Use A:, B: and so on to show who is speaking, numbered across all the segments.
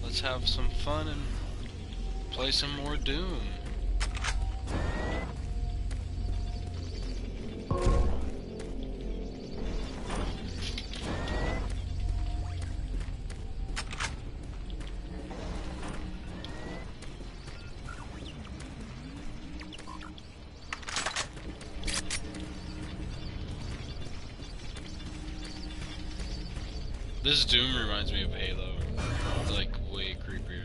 A: let's have some fun and play some more Doom. This Doom reminds me of Halo, like way creepier.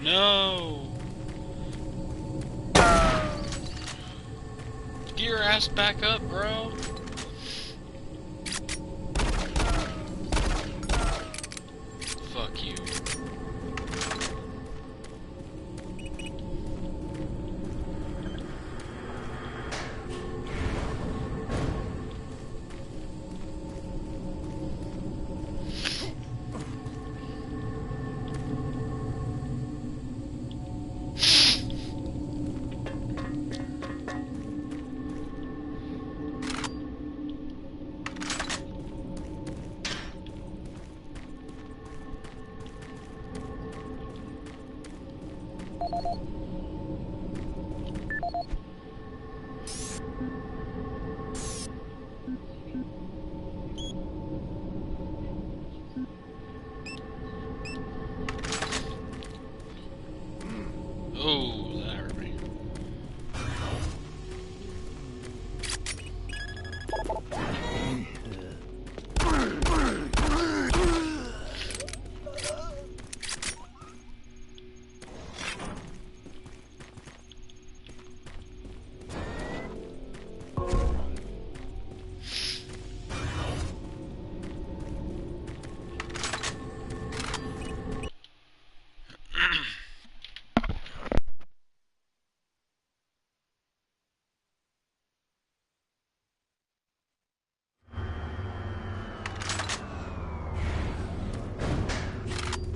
A: No! Get your ass back up, bro! Fuck you. Oh, that hurt me.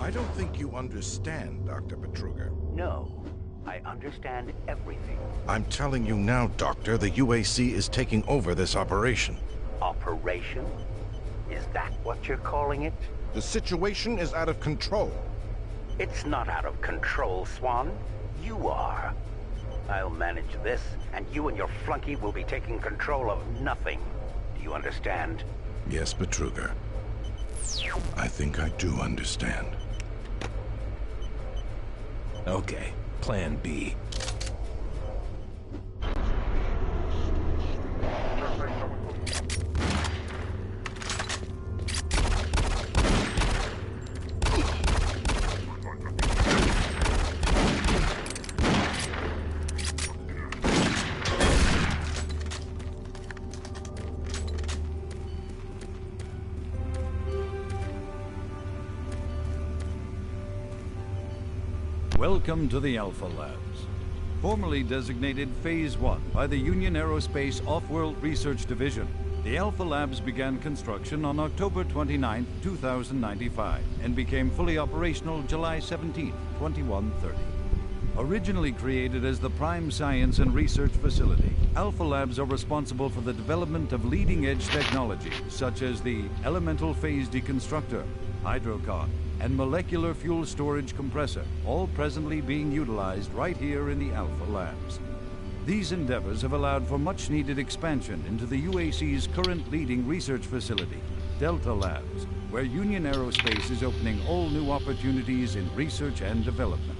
B: I don't think you understand, Dr. Betruger.
C: No, I understand everything.
B: I'm telling you now, Doctor, the UAC is taking over this operation.
C: Operation? Is that what you're calling it?
B: The situation is out of control.
C: It's not out of control, Swan. You are. I'll manage this, and you and your flunky will be taking control of nothing. Do you understand?
B: Yes, Betruger. I think I do understand.
D: Okay, plan B.
E: Welcome to the Alpha Labs. Formerly designated Phase 1 by the Union Aerospace Off-World Research Division, the Alpha Labs began construction on October 29, 2095, and became fully operational July 17, 2130. Originally created as the prime science and research facility, Alpha Labs are responsible for the development of leading-edge technology, such as the Elemental Phase Deconstructor, Hydrocon, and molecular fuel storage compressor, all presently being utilized right here in the Alpha Labs. These endeavors have allowed for much-needed expansion into the UAC's current leading research facility, Delta Labs, where Union Aerospace is opening all new opportunities in research and development.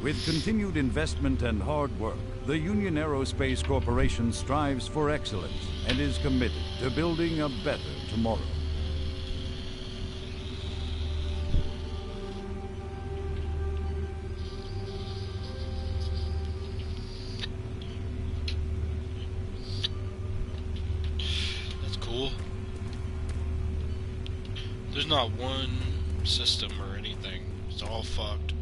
E: With continued investment and hard work, the Union Aerospace Corporation strives for excellence and is committed to building a better tomorrow.
A: There's not one system or anything. It's all fucked.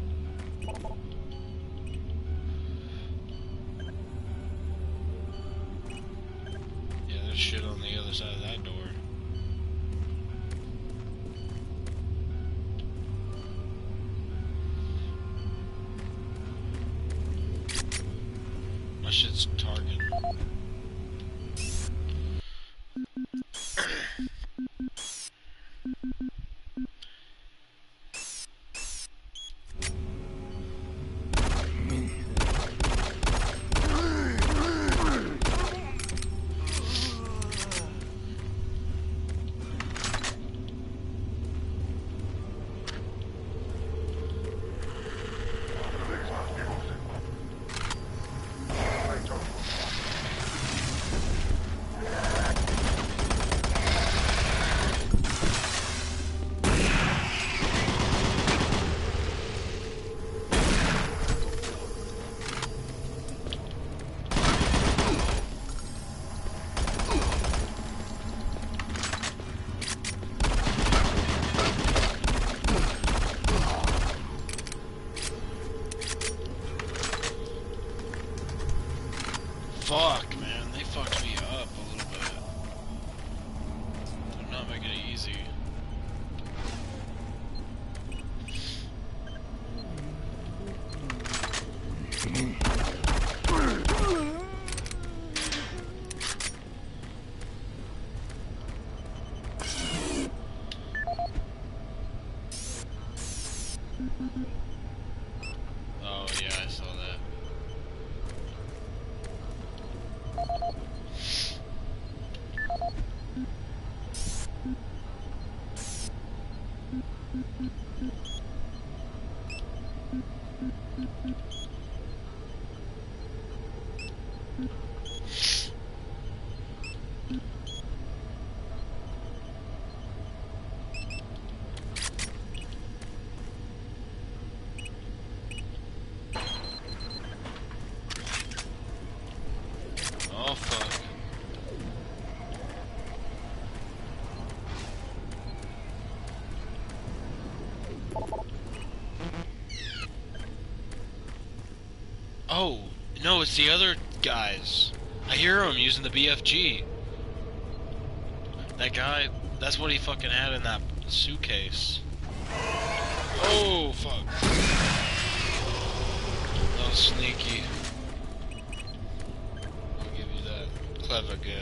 A: Yeah, there's shit on the other side of that door. My shit's target. Fuck, man, they fucked me up a little bit. They're not making it easy. Oh yeah, I saw that. Oh fuck. Oh, no, it's the other guys. I hear him using the BFG. That guy, that's what he fucking had in that suitcase. Oh, fuck. That was sneaky. I'll give you that. Clever girl.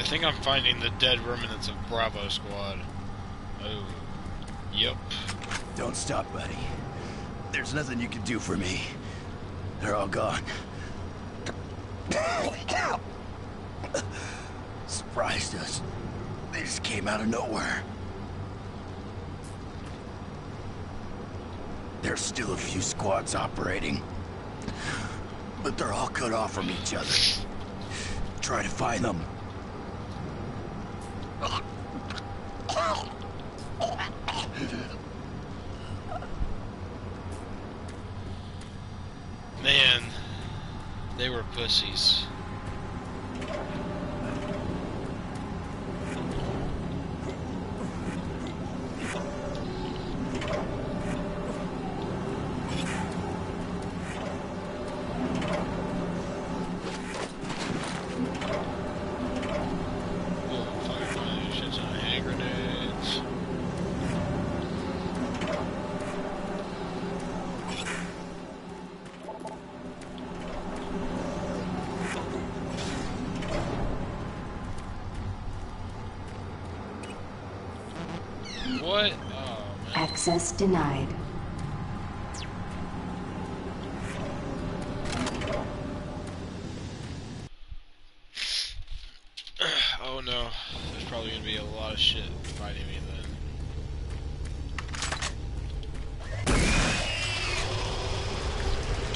A: I think I'm finding the dead remnants of Bravo Squad. Oh. Yep.
F: Don't stop, buddy. There's nothing you can do for me. They're all gone. Surprised us. They just came out of nowhere. There's still a few squads operating, but they're all cut off from each other. Try to find them.
A: Man, they were pussies. What? Oh, man.
G: Access denied.
A: Oh no, there's probably gonna be a lot of shit fighting me then.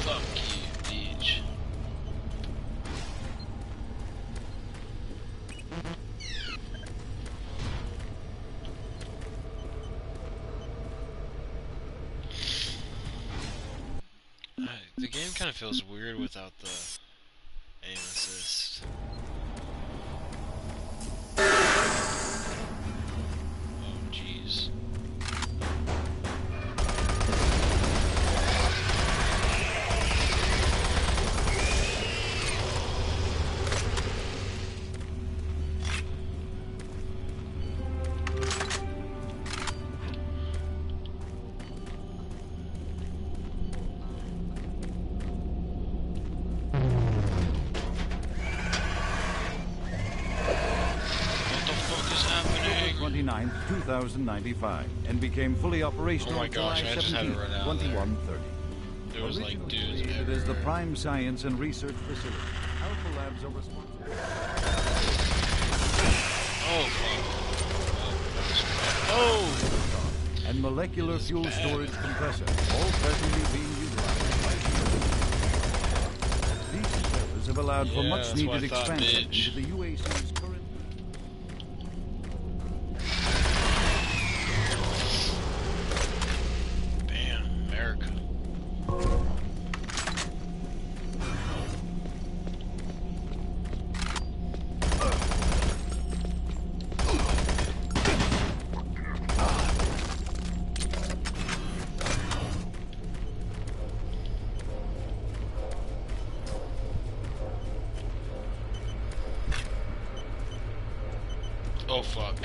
A: Fuck you, bitch. The game kind of feels weird without the aim assist. Oh jeez. What the fuck is happening?
E: 29th, 2095, and became fully operational
A: Oh my gosh,
E: July
A: I just had to
E: 17th,
A: run out of there.
E: 2130.
A: There was like
E: Originally
A: dudes
E: created
A: everywhere.
E: as the Prime Science and Research Facility. Alpha Labs are responsible.
A: Oh fuck. Oh!
E: And molecular fuel storage compressor, all presently being utilized by these endeavors have allowed for
A: Yeah,
E: much
A: that's what
E: needed
A: I thought,
E: expansion
A: bitch.
E: into the UAC's current.
A: Bam, America. Oh fuck.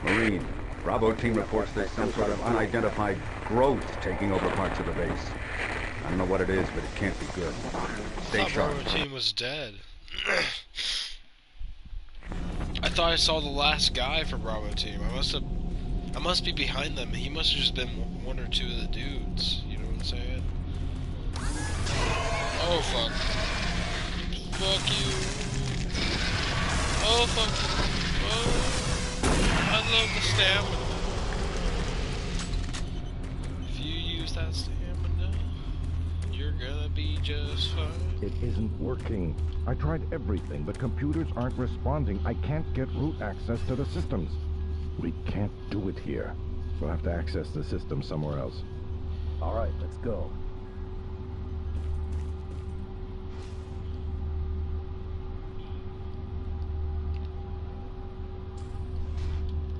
G: Marine, Bravo team reports there's some sort of unidentified growth taking over parts of the base. I don't know what it is, but it can't be good. Stay
A: I thought
G: sharp.
A: Bravo team was dead. I thought I saw the last guy for Bravo team. I must be behind them. He must have just been one or two of the dudes. You know what I'm saying? Oh fuck. Fuck you. Oh fuck. Oh. I love the stamina. If you use that stamina, you're gonna be just fine.
B: It isn't working. I tried everything. The computers aren't responding. I can't get root access to the systems. We can't do it here. We'll have to access the system somewhere else.
D: All right, let's go.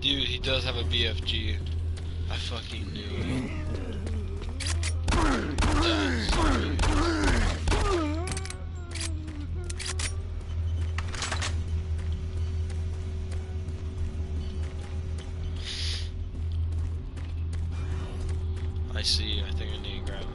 A: Dude, he does have a BFG. I fucking knew I see. I think I need to grab it.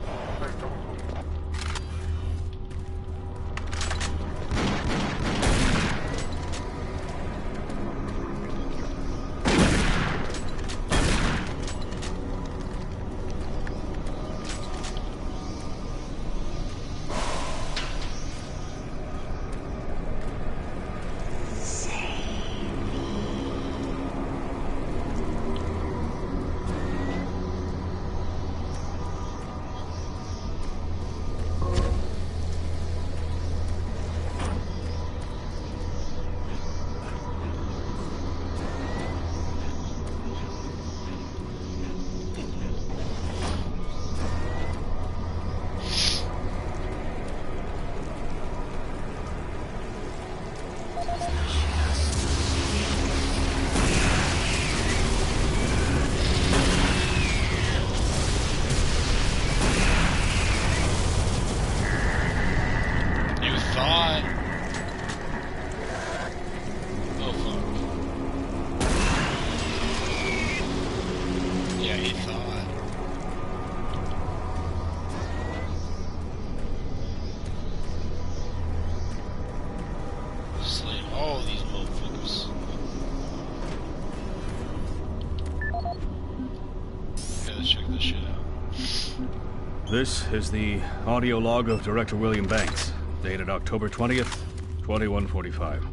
E: This is the audio log of Director William Banks, dated October 20th, 2145.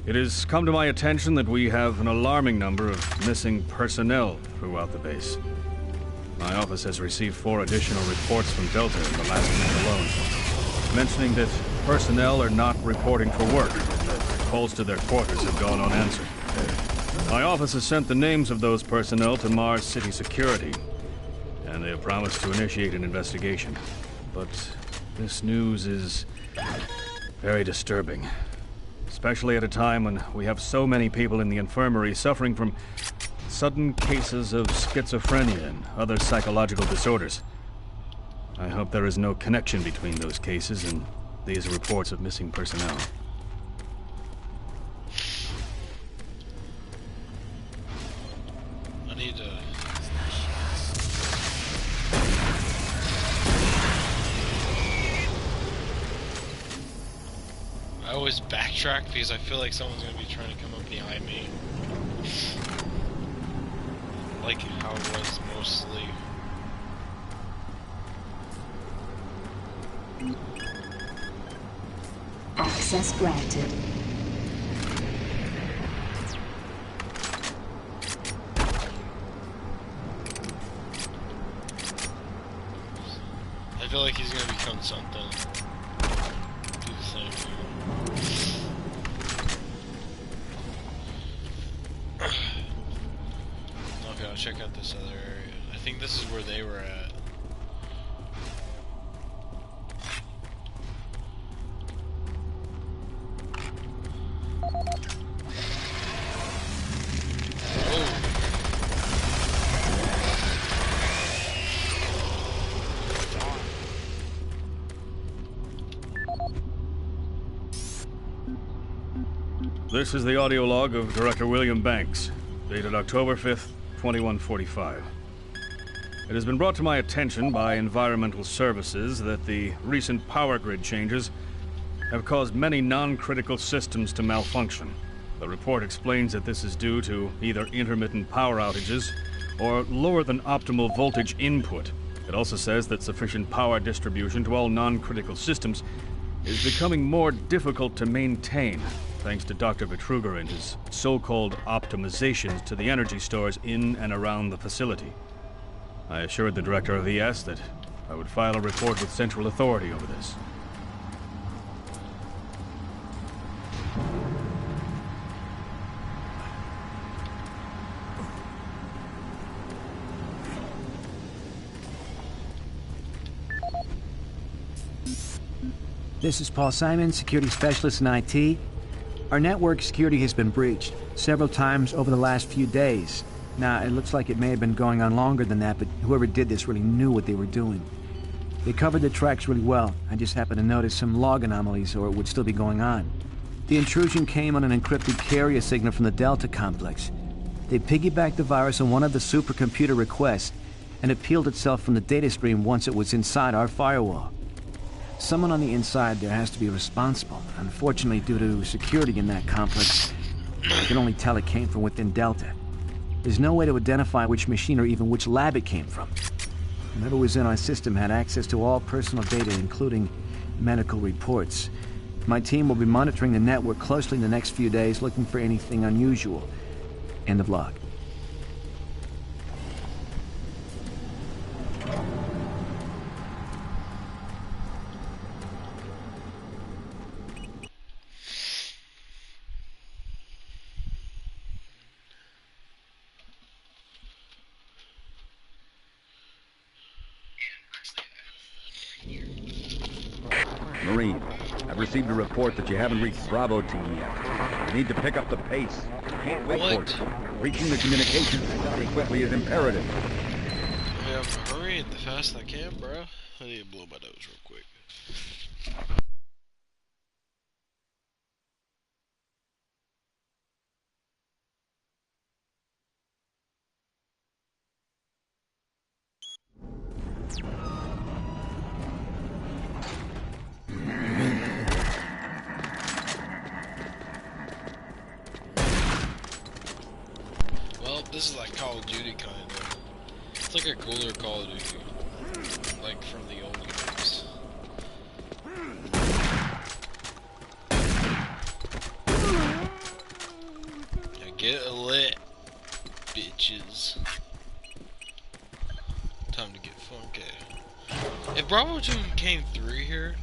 E: It has come to my attention that we have an alarming number of missing personnel throughout the base. My office has received 4 additional reports from Delta in the last week alone, mentioning that personnel are not reporting for work, and that calls to their quarters have gone unanswered. My office has sent the names of those personnel to Mars City Security, and they have promised to initiate an investigation. But this news is very disturbing, especially at a time when we have so many people in the infirmary suffering from sudden cases of schizophrenia and other psychological disorders. I hope there is no connection between those cases and these reports of missing personnel.
A: I need to... I always backtrack because I feel like someone's gonna be trying to come up behind me. Like how it was mostly.
H: Access granted.
A: this other area. I think this is where they were at.
H: This is the audio log of Director William Banks, dated October 5th, 2145. It has been brought to my attention by Environmental Services that the recent power grid changes have caused many non-critical systems to malfunction. The report explains that this is due to either intermittent power outages or lower than optimal voltage input. It also says that sufficient power distribution to all non-critical systems is becoming more difficult to maintain, thanks to Dr. Vitruger and his so-called optimizations to the energy stores in and around the facility. I assured the Director of ES that I would file a report with Central Authority over this.
I: This is Paul Simon, security specialist in IT. Our network security has been breached several times over the last few days. Now, it looks like it may have been going on longer than that, but whoever did this really knew what they were doing. They covered the tracks really well. I just happened to notice some log anomalies, or it would still be going on. The intrusion came on an encrypted carrier signal from the Delta complex. They piggybacked the virus on one of the supercomputer requests, and it peeled itself from the data stream once it was inside our firewall. Someone on the inside there has to be responsible. Unfortunately, due to security in that complex, I can only tell it came from within Delta. There's no way to identify which machine or even which lab it came from. Whoever was in our system had access to all personal data, including medical reports. My team will be monitoring the network closely in the next few days, looking for anything unusual. End of log.
G: Marine, I've received a report that you haven't reached Bravo team yet. You need to pick up the pace. Can't wait for it. Reaching the communications pretty quickly is imperative.
A: Yeah, I'm hurrying the fast I can, bro. I need to blow my nose real quick. This is like Call of Duty, kind of. It's like a cooler Call of Duty. Like from the old games. Yeah, get lit, bitches. Time to get funky. If Bravo 2 came through here,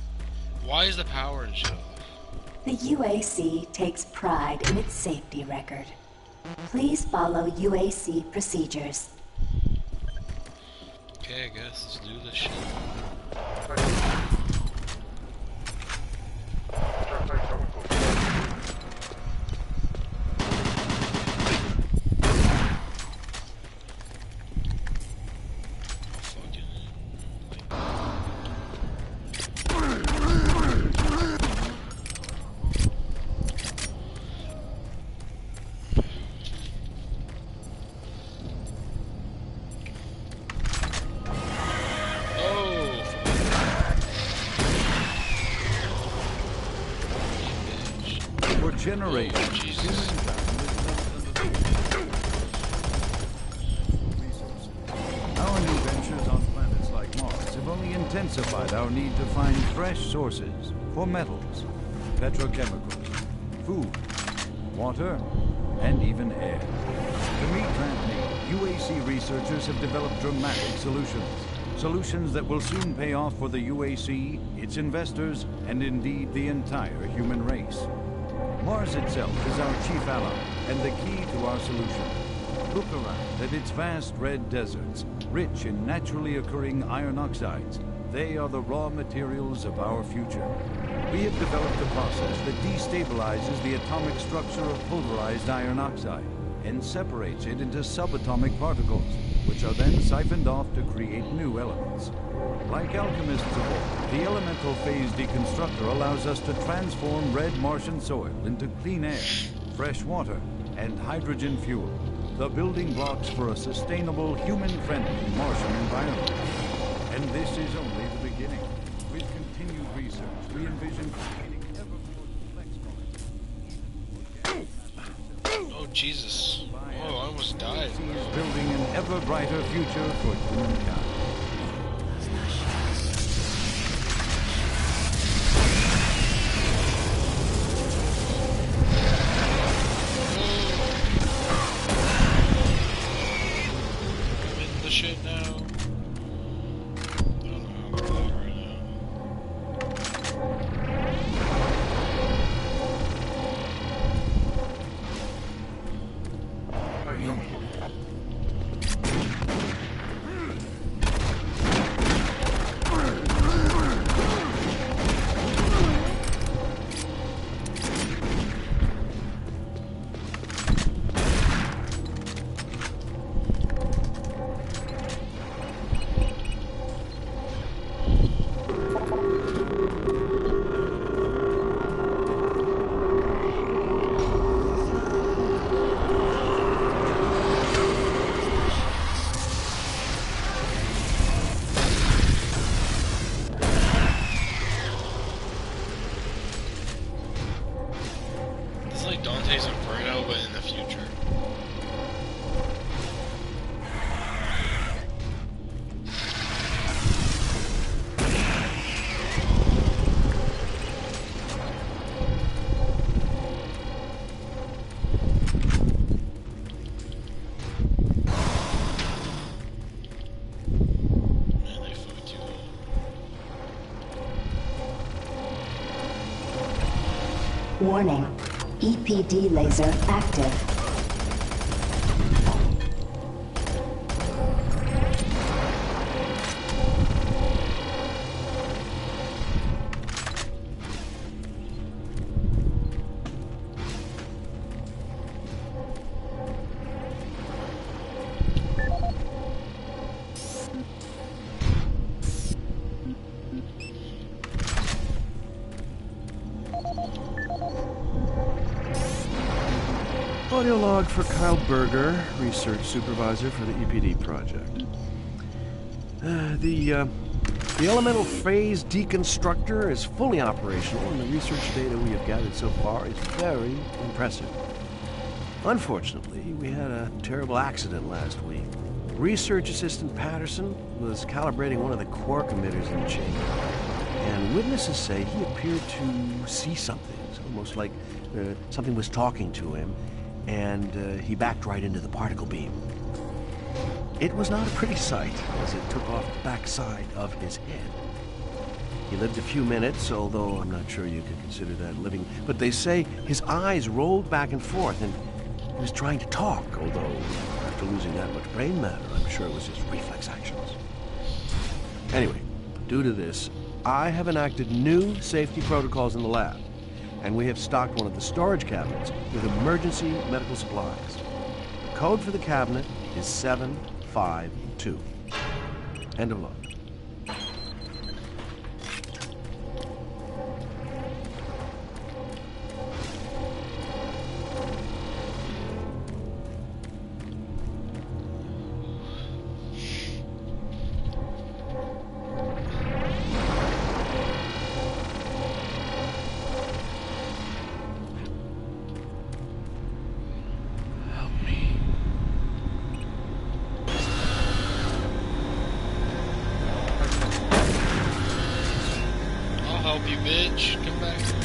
A: why is the power and shut off?
J: The UAC takes pride in its safety record. Please follow UAC procedures.
A: Okay, I guess let's do this shit.
E: Generate.
A: Oh, Jesus.
E: Our new ventures on planets like Mars have only intensified our need to find fresh sources for metals, petrochemicals, food, water, and even air. To meet that need, UAC researchers have developed dramatic solutions. Solutions that will soon pay off for the UAC, its investors, and indeed the entire human race. Mars itself is our chief ally and the key to our solution. Look around at its vast red deserts, rich in naturally occurring iron oxides. They are the raw materials of our future. We have developed a process that destabilizes the atomic structure of pulverized iron oxide and separates it into subatomic particles, which are then siphoned off to create new elements. Like alchemists of old, the elemental phase deconstructor allows us to transform red Martian soil into clean air, fresh water, and hydrogen fuel, the building blocks for a sustainable, human-friendly Martian environment. And this is only the beginning. With continued research, we envision creating ever more complex.
A: Oh, Jesus. Oh, I almost died.
E: He is building an ever brighter future for humankind.
A: I'm in the shit now. I don't know how to do that right It's like Dante's Inferno, but in the future. Man, they fucked you up.
J: Warning. EPD laser active.
K: Audio log for Kyle Berger, research supervisor for the EPD project. The elemental phase deconstructor is fully operational, and the research data we have gathered so far is very impressive. Unfortunately, we had a terrible accident last week. Research assistant Patterson was calibrating one of the quark emitters in the chamber, and witnesses say he appeared to see something. It's almost like something was talking to him, and he backed right into the particle beam. It was not a pretty sight, as it took off the backside of his head. He lived a few minutes, although I'm not sure you could consider that living. But they say his eyes rolled back and forth, and he was trying to talk, although after losing that much brain matter, I'm sure it was just reflex actions. Anyway, due to this, I have enacted new safety protocols in the lab, and we have stocked one of the storage cabinets with emergency medical supplies. The code for the cabinet is 752. End of log.
A: Help you, bitch. Come back here.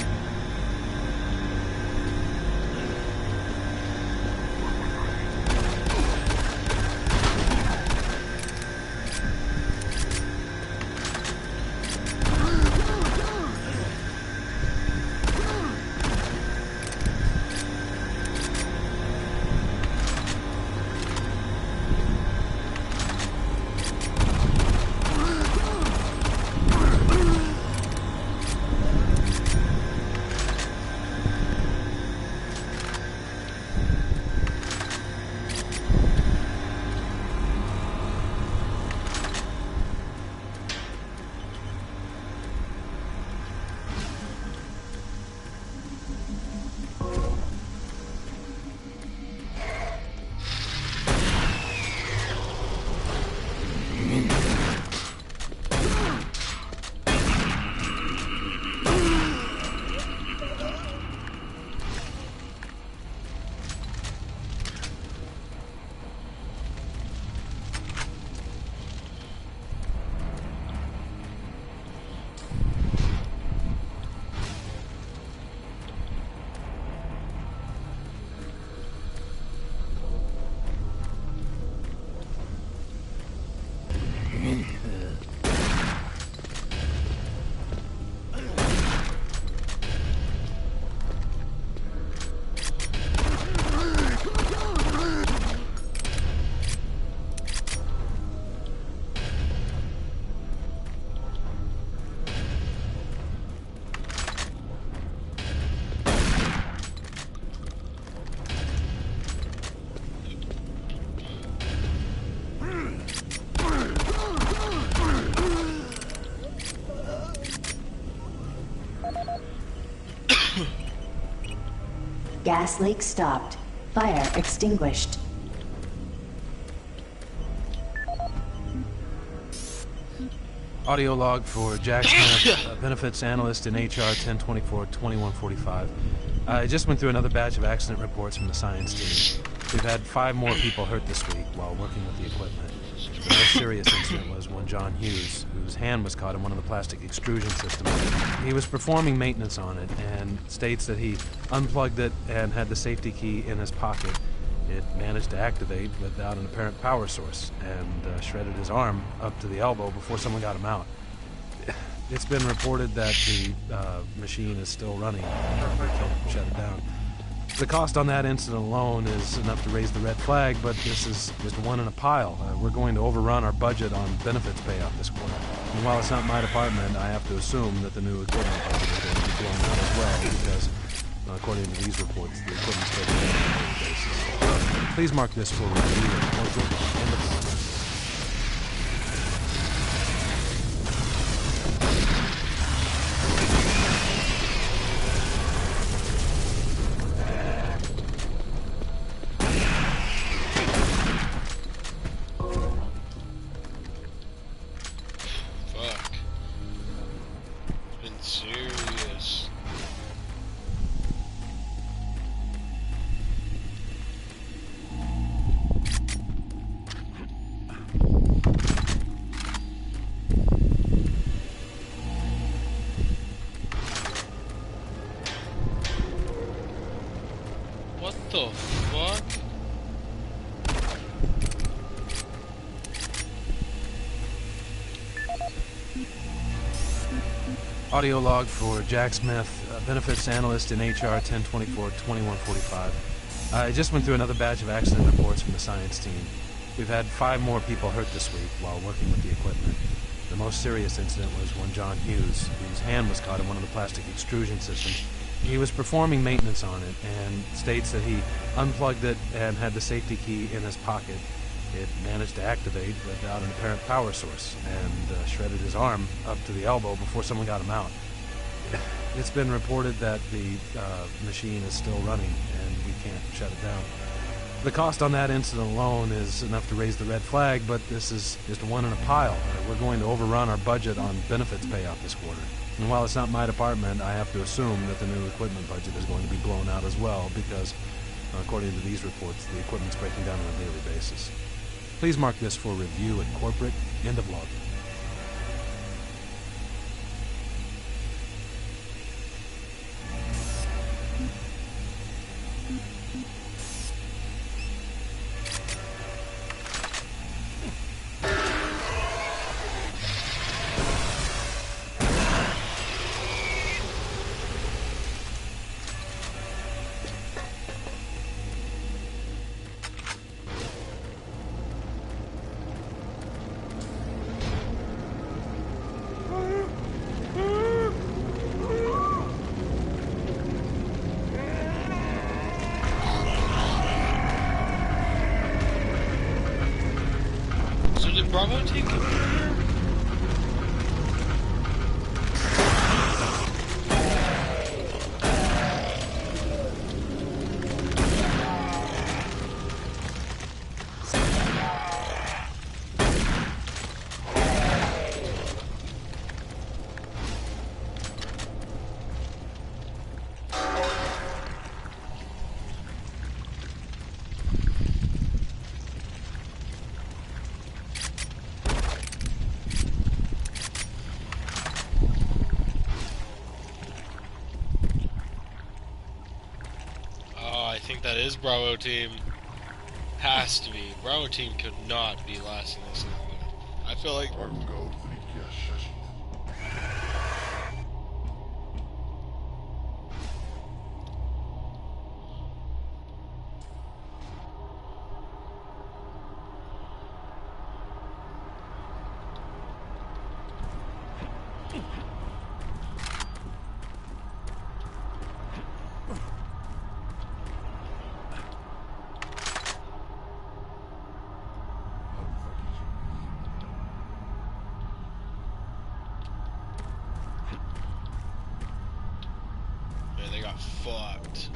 J: Gas leak stopped. Fire extinguished.
K: Audio log for Jack Smith, benefits analyst in HR 1024-2145. I just went through another batch of accident reports from the science team. We've had 5 more people hurt this week while working with the equipment. The most serious incident was one John Hughes, whose hand was caught in one of the plastic extrusion systems. He was performing maintenance on it and states that he unplugged it and had the safety key in his pocket. It managed to activate without an apparent power source and shredded his arm up to the elbow before someone got him out. It's been reported that the machine is still running. We can't shut it down. The cost on that incident alone is enough to raise the red flag, but this is just one in a pile. We're going to overrun our budget on benefits payout this quarter. And while it's not my department, I have to assume that the new equipment budget is going to be blown out as well, because according to these reports, the equipment's taken on a daily basis. Please mark this for review and end of log.
A: What the fuck?
K: Audio log for Jack Smith, benefits analyst in HR 1024-2145. I just went through another batch of accident reports from the science team. We've had 5 more people hurt this week while working with the equipment. The most serious incident was one John Hughes, whose hand was caught in one of the plastic extrusion systems. He was performing maintenance on it and states that he unplugged it and had the safety key in his pocket. It managed to activate without an apparent power source and shredded his arm up to the elbow before someone got him out. It's been reported that the machine is still running and we can't shut it down. The cost on that incident alone is enough to raise the red flag, but this is just one in a pile. We're going to overrun our budget on benefits payout this quarter. And while it's not my department, I have to assume that the new equipment budget is going to be blown out as well, because according to these reports, the equipment's breaking down on a daily basis. Please mark this for review at corporate. End of log.
A: Bravo team come here? I think that is Bravo team. Has to be. Bravo team could not be lasting this long. I feel like... They got fucked.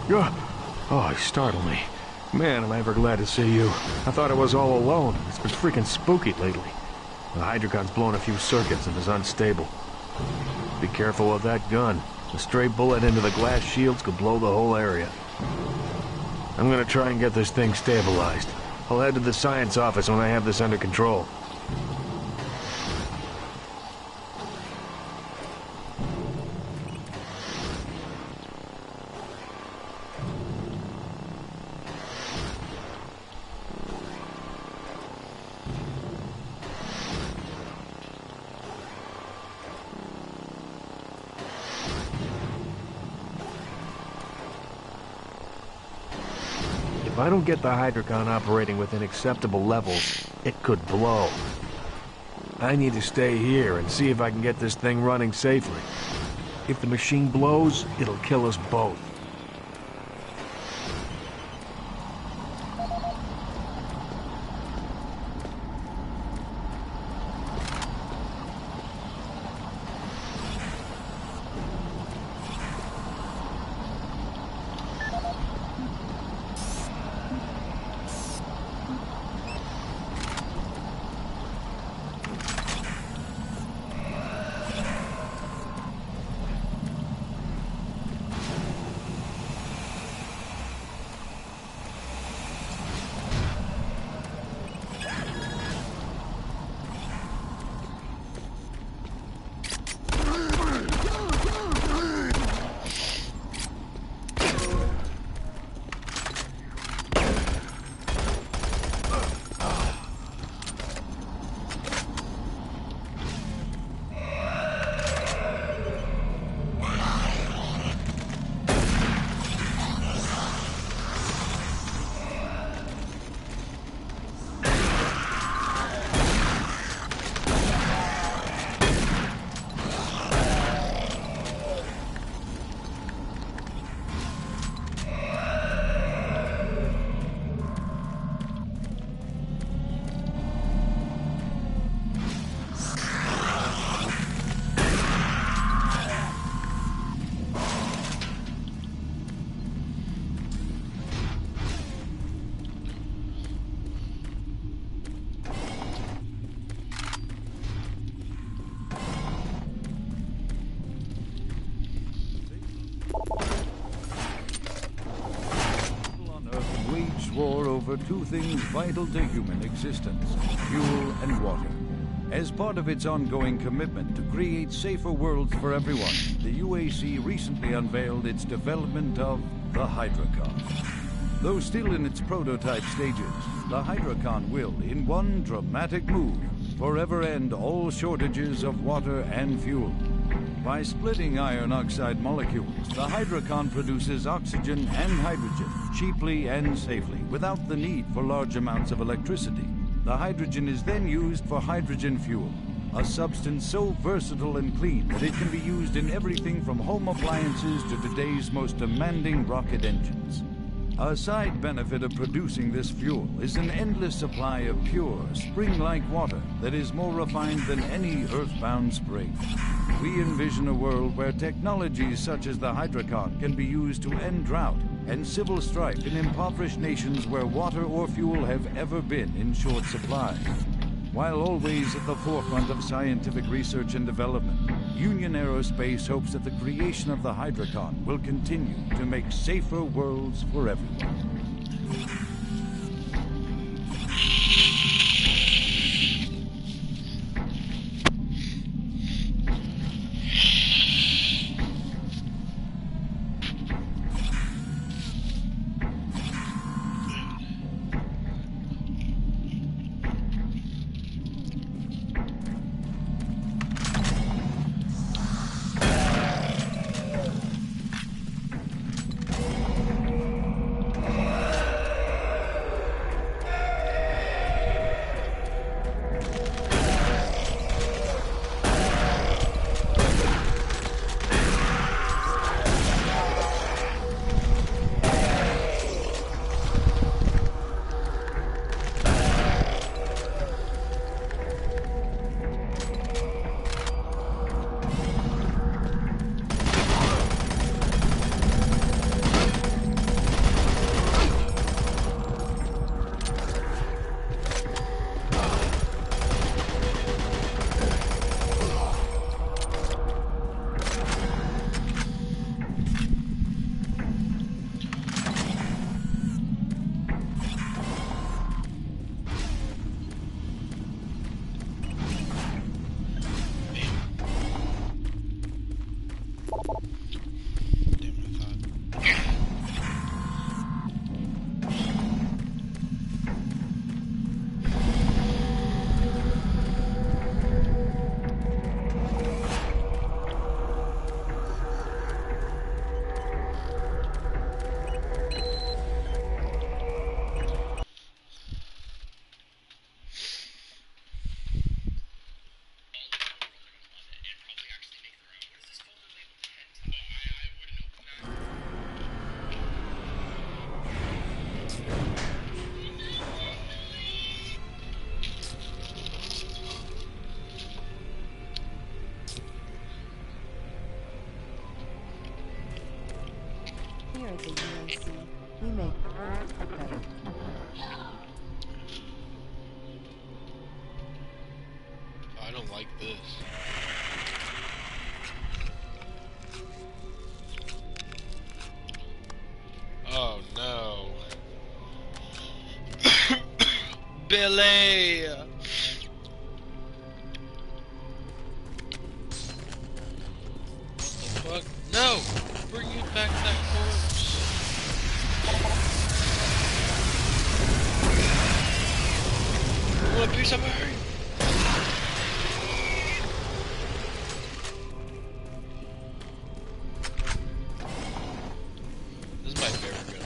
L: Oh, you startled me. Man, am I ever glad to see you. I thought I was all alone. It's been freaking spooky lately. The Hydrocon's blown a few circuits and is unstable. Be careful of that gun. A stray bullet into the glass shields could blow the whole area. I'm gonna try and get this thing stabilized. I'll head to the science office when I have this under control. If I don't get the Hydrocon operating within acceptable levels, it could blow. I need to stay here and see if I can get this thing running safely. If the machine blows, it'll kill us both.
E: War over two things vital to human existence, fuel and water. As part of its ongoing commitment to create safer worlds for everyone, the UAC recently unveiled its development of the Hydrocon. Though still in its prototype stages, the Hydrocon will, in one dramatic move, forever end all shortages of water and fuel. By splitting iron oxide molecules, the Hydrocon produces oxygen and hydrogen cheaply and safely, without the need for large amounts of electricity. The hydrogen is then used for hydrogen fuel, a substance so versatile and clean that it can be used in everything from home appliances to today's most demanding rocket engines. A side benefit of producing this fuel is an endless supply of pure, spring-like water that is more refined than any earthbound spring. We envision a world where technologies such as the Hydrocon can be used to end drought and civil strife in impoverished nations where water or fuel have ever been in short supply. While always at the forefront of scientific research and development, Union Aerospace hopes that the creation of the Hydrocon will continue to make safer worlds for everyone.
M: Here at the UAC, we make Earth a better place.
A: I don't like this. Oh no. Billy! What the fuck? No! Bring it back that corpse. I want a piece of her! This is my favorite gun.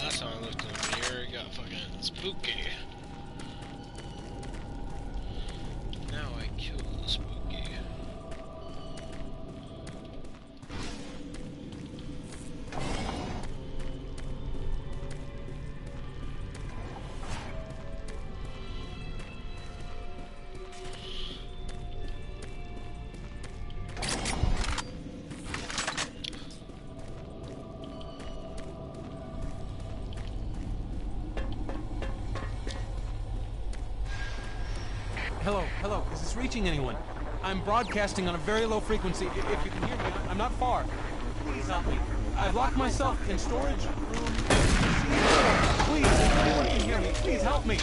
A: Last time I looked in the mirror, it got fucking spooky. Now I kill the spooky.
N: Hello, is this reaching anyone? I'm broadcasting on a very low frequency. If you can hear me, I'm not far. Please help me. I've locked myself in storage room. Please, if anyone can hear me, please help me.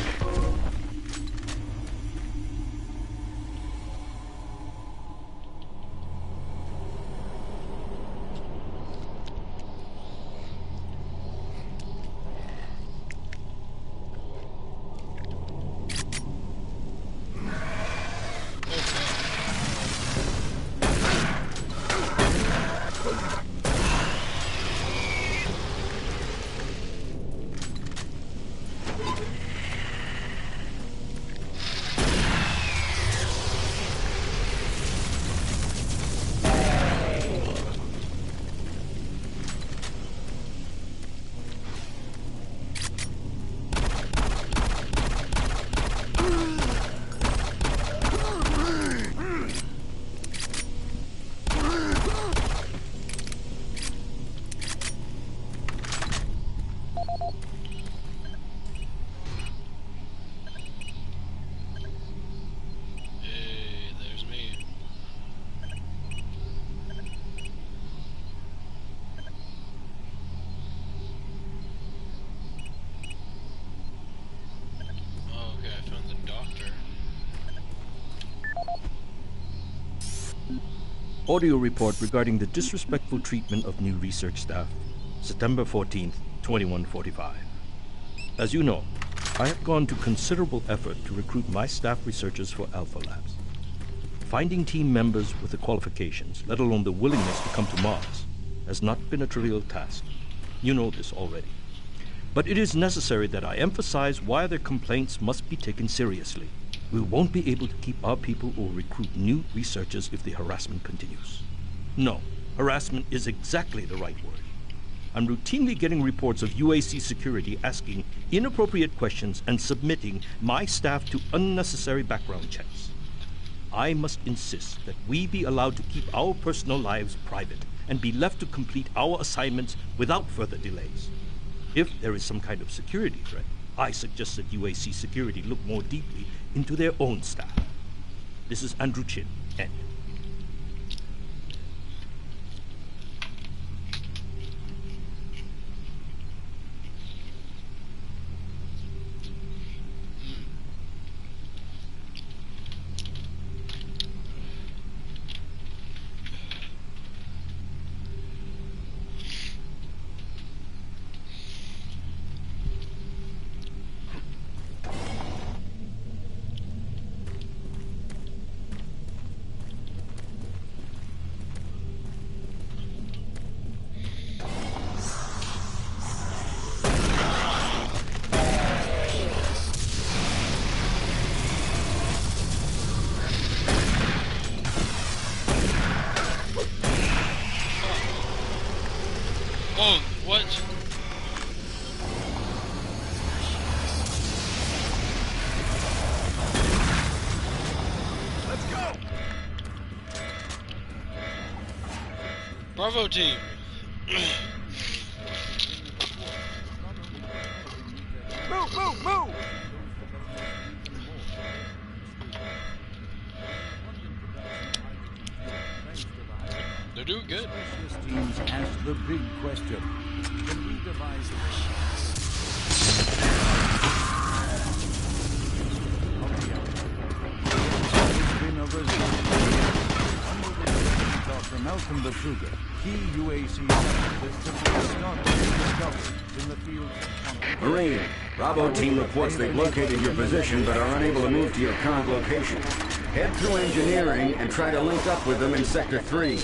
O: Audio report regarding the disrespectful treatment of new research staff, September 14th, 2145. As you know, I have gone to considerable effort to recruit my staff researchers for Alpha Labs. Finding team members with the qualifications, let alone the willingness to come to Mars, has not been a trivial task. You know this already. But it is necessary that I emphasize why their complaints must be taken seriously. We won't be able to keep our people or recruit new researchers if the harassment continues. No, harassment is exactly the right word. I'm routinely getting reports of UAC security asking inappropriate questions and submitting my staff to unnecessary background checks. I must insist that we be allowed to keep our personal lives private and be left to complete our assignments without further delays. If there is some kind of security threat, I suggest that UAC security look more deeply into their own staff. This is Andrew Chin, End.
A: Whoa, what?
F: Let's go!
A: Bravo team!
F: Move, move, move!
A: They're doing good.
E: Specialist teams ask the big question. Can we devise been a Dr. Malcolm Betruger, key UAC scientist, has started discoveries in the field of
G: Marine, Bravo team reports they've located your position but are unable to move to your current location. Head through engineering and try to link up with them in Sector 3.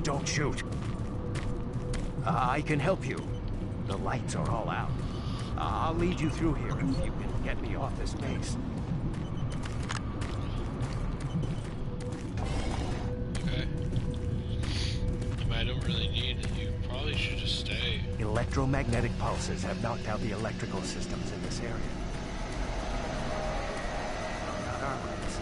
K: Don't shoot. I can help you. The lights are all out. I'll lead you through here if you can get me off this base.
A: Okay. I don't really need it. You probably should just stay.
K: Electromagnetic pulses have knocked out the electrical systems in this area. Not our place.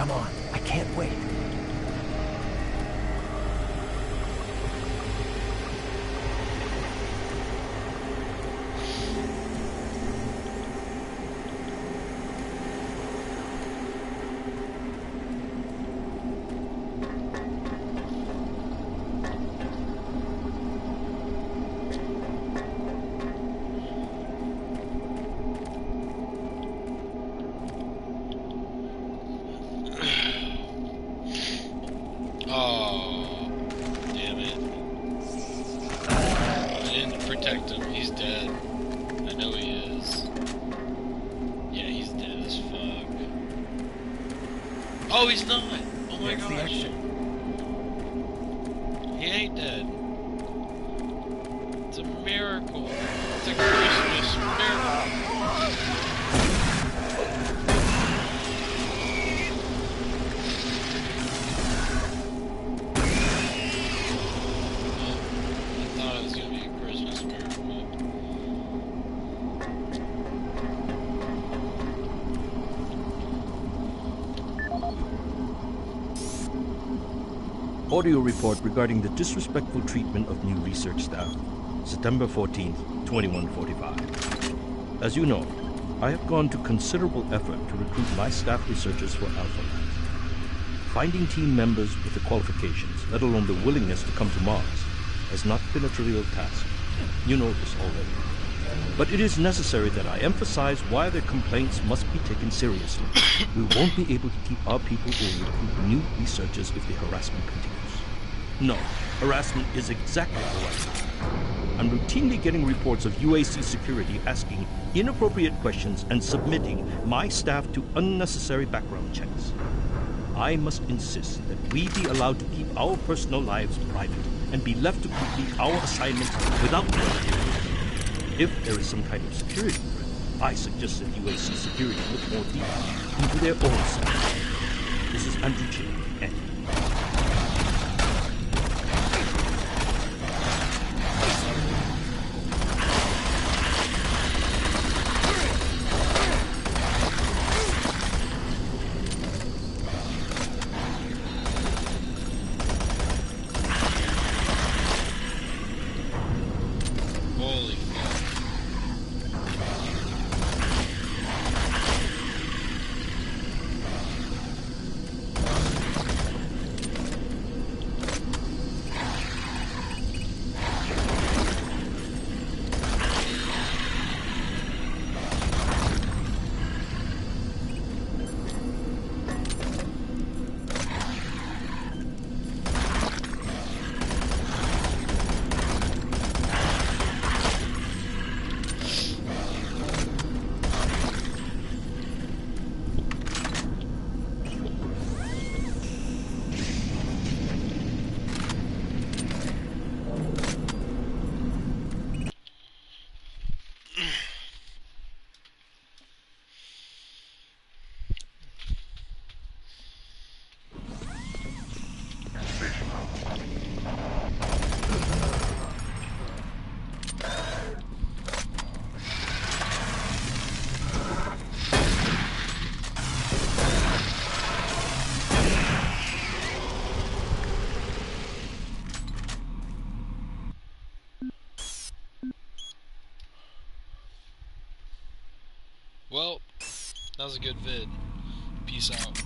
K: Come on, I can't wait.
A: Oh, damn it. I didn't protect him. He's dead. I know he is. Yeah, he's dead as fuck. Oh, he's not! Oh my gosh. He ain't dead. It's a miracle. It's a Christmas miracle.
O: Audio report regarding the disrespectful treatment of new research staff. September 14th, 2145. As you know, I have gone to considerable effort to recruit my staff researchers for Alpha Labs. Finding team members with the qualifications, let alone the willingness to come to Mars, has not been a trivial task. You know this already. But it is necessary that I emphasize why their complaints must be taken seriously. We won't be able to keep our people or recruit new researchers if the harassment continues. No, harassment is exactly the right word. I'm routinely getting reports of UAC security asking inappropriate questions and submitting my staff to unnecessary background checks. I must insist that we be allowed to keep our personal lives private and be left to complete our assignments without worry. If there is some kind of security threat, I suggest that UAC security look more deeply into their own side. This is Andrew Chin, and
A: holy fuck. Well, that was a good vid. Peace out.